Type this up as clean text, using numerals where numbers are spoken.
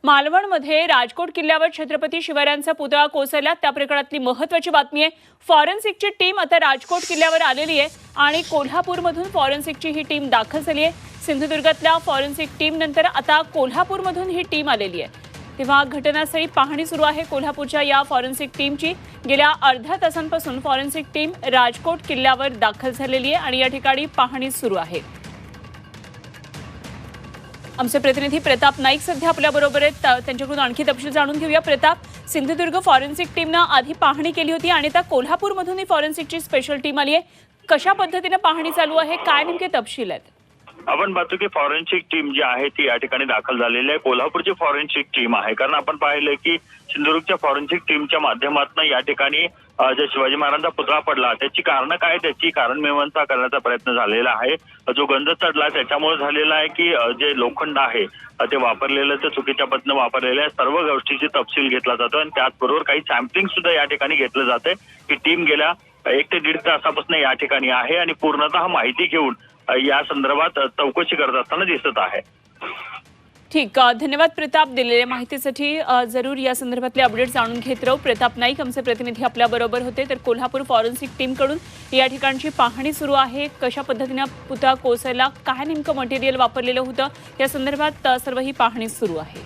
मालवणमध्ये राजकोट किल्ल्यावर छत्रपती शिवरायांचा पुतळा कोसळला। त्या प्रकरणातली महत्त्वाची बातमी आहे, फॉरेन्सिकची टीम आता राजकोट किल्ल्यावर आलेली आहे आणि कोल्हापूरमधून फॉरेन्सिकची ही टीम दाखल झाली आहे। सिंधुदुर्गातल्या फॉरेन्सिक टीम नंतर आता कोल्हापूरमधून ही टीम आलेली आहे। तेव्हा घटनास्थळी पाहणी सुरू आहे कोल्हापूरच्या या फॉरेन्सिक टीमची। गेल्या अर्ध्या तासांपासून फॉरेन्सिक टीम राजकोट किल्ल्यावर दाखल झालेली आहे आणि या ठिकाणी पाहणी सुरू आहे। आमचे प्रतिनिधी प्रताप नाईक सध्या आपल्या बरोबर आहेत, त्यांच्याकडून आणखी तपशील जाणून घेऊया। प्रताप, सिंधुदुर्ग फॉरेन्सिक टीमने आधी पाहणी केली होती आणि आता कोल्हापूरमधून ही फॉरेन्सिकची स्पेशल टीम आली आहे। कशा पद्धतीने पाहणी चालू आहे, काय नेमके तपशील आहेत? आपण पाहतो की फॉरेन्सिक टीम जी आहे ती या ठिकाणी दाखल झालेली आहे। कोल्हापूरची फॉरेन्सिक टीम आहे, कारण आपण पाहिलं की सिंधुदुर्गच्या फॉरेन्सिक टीमच्या माध्यमातून या ठिकाणी जे शिवाजी महाराजांचा पुतळा पडला त्याची कारणं काय, त्याची कारण मीमांसा करण्याचा प्रयत्न झालेला आहे। जो गंध चढला त्याच्यामुळे झालेला आहे की जे लोखंड आहे ते वापरलेलं ते चुकीच्या पद्धतीने वापरलेलं आहे। सर्व गोष्टीची तपशील घेतला जातो आणि त्याचबरोबर काही सॅम्पलिंग सुद्धा या ठिकाणी घेतलं जाते। की टीम गेल्या 1 ते 1.5 तासापासून या ठिकाणी आहे आणि पूर्णतः माहिती घेऊन या संदर्भात चौकशी करत असताना दिसत आहे। ठीक, धन्यवाद प्रताप दिलेल्या माहितीसाठी। जरूर या संदर्भातले अपडेट जाणून घेत राहू। प्रताप नाईक आमचे प्रतिनिधी आपल्या बरोबर होते। तर कोल्हापूर फॉरेन्सिक टीम कडून या ठिकाणची पाहणी सुरू आहे। कशा पद्धतीने पुतळा कोसळला, काय नेमकं मटेरियल वापरलेलं होतं, या संदर्भात सर्व ही पाहणी सुरू आहे।